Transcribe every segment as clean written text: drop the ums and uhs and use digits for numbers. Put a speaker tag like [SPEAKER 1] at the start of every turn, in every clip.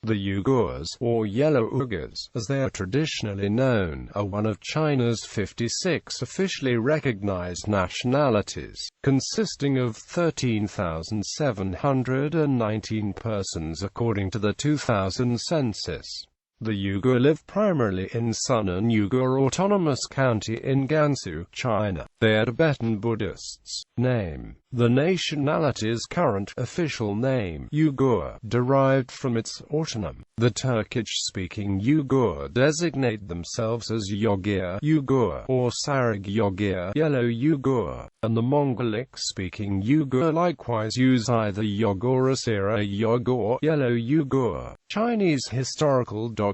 [SPEAKER 1] The Yugurs, or Yellow Uyghurs, as they are traditionally known, are one of China's 56 officially recognized nationalities, consisting of 13,719 persons according to the 2000 census. The Yugur live primarily in Sunan Yugur Autonomous County in Gansu, China. They are Tibetan Buddhists. Name: the nationality's current official name, Yugur, derived from its autonym. The Turkish-speaking Yugur designate themselves as Yogir Yugur or Sarag Yogir Yellow Uyghur, and the Mongolic-speaking Yugur likewise use either Yugurs or Yugur Yellow Uyghur. Chinese historical documents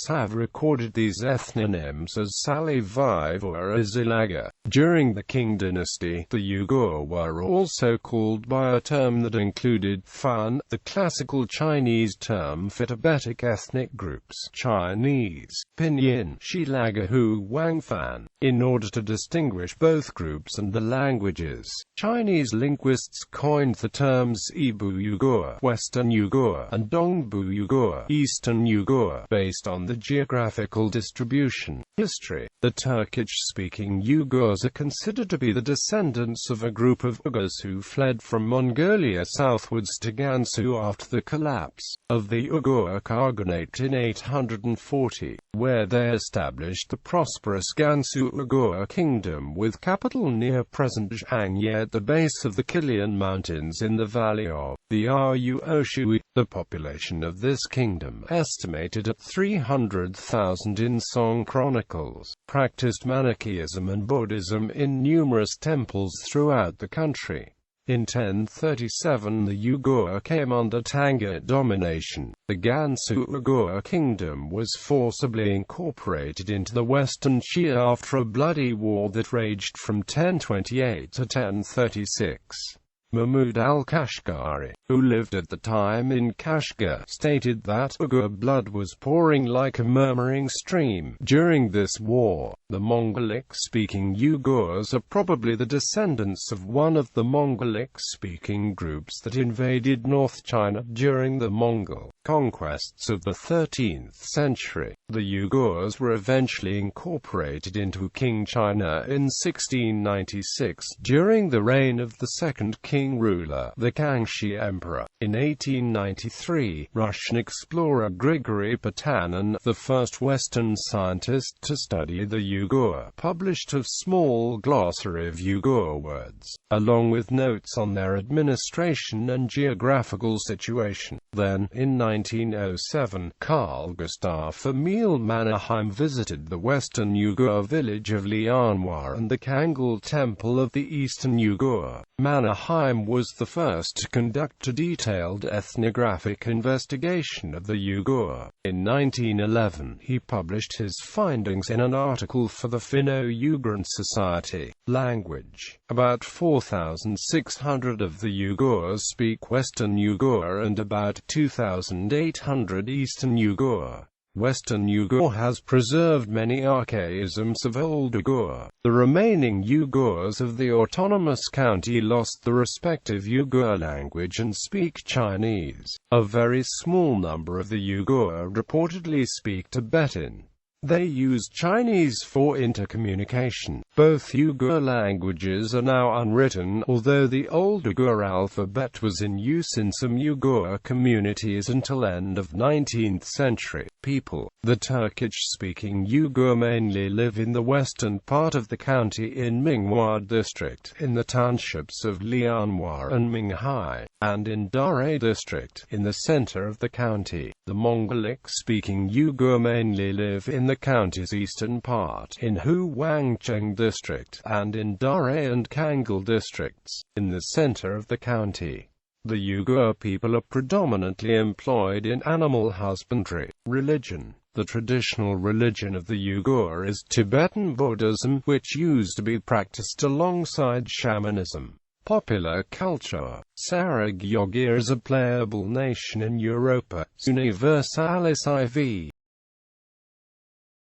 [SPEAKER 1] have recorded these ethnonyms as Salivive or Izilaga. During the Qing dynasty, the Yugur were also called by a term that included Fan, the classical Chinese term for Tibetic ethnic groups, Chinese, Pinyin, Shilaga Hu Wang Fan, in order to distinguish both groups and the languages. Chinese linguists coined the terms Ibu Yugur, Western Yugur, and Dongbu Yugur, Eastern Yugur, based on the geographical distribution. History: the Turkish-speaking Yugurs are considered to be the descendants of a group of Uyghurs who fled from Mongolia southwards to Gansu after the collapse of the Uyghur Khaganate in 840, where they established the prosperous Gansu Uyghur Kingdom with capital near present Zhangye at the base of the Kilian Mountains in the valley of the Rushui. The population of this kingdom, estimated at 300,000 in Song Chronicles, practiced Manichaeism and Buddhism in numerous temples throughout the country. In 1037 the Yugur came under Tangut domination. The Gansu Uyghur Kingdom was forcibly incorporated into the Western Xia after a bloody war that raged from 1028 to 1036. Mahmud al-Kashgari, who lived at the time in Kashgar, stated that Uyghur blood was pouring like a murmuring stream during this war. The Mongolic-speaking Yugurs are probably the descendants of one of the Mongolic-speaking groups that invaded North China during the Mongol conquests of the 13th century. The Yugurs were eventually incorporated into Qing China in 1696 during the reign of the second Qing ruler, the Kangxi Emperor. In 1893, Russian explorer Grigory Potanin, the first Western scientist to study the Yugur, published a small glossary of Yugur words, along with notes on their administration and geographical situation. Then, in 1907, Carl Gustav Emil Mannerheim visited the western Yugur village of Lianhua and the Kangul Temple of the Eastern Yugur. Mannerheim was the first to conduct a detailed ethnographic investigation of the Yugur. In 1911, he published his findings in an article for the Finno-Ugrian Society. Language: about 4,600 of the Yugurs speak Western Yugur and about 2,800 Eastern Yugur. Western Yugur has preserved many archaisms of Old Uyghur. The remaining Yugurs of the autonomous county lost the respective Yugur language and speak Chinese. A very small number of the Yugur reportedly speak Tibetan. They use Chinese for intercommunication. Both Yugur languages are now unwritten, although the Old Uyghur alphabet was in use in some Yugur communities until end of 19th century. People: the Turkish-speaking Yugur mainly live in the western part of the county in Minghua district, in the townships of Lianhua and Minghai, and in Dare district, in the center of the county. The Mongolic-speaking Yugur mainly live in the county's eastern part, in Huangcheng district, and in Dare and Kangul districts, in the center of the county. The Yugur people are predominantly employed in animal husbandry. Religion: the traditional religion of the Yugur is Tibetan Buddhism, which used to be practiced alongside shamanism. Popular culture: Sarag Yogir is a playable nation in Europa, Universalis IV.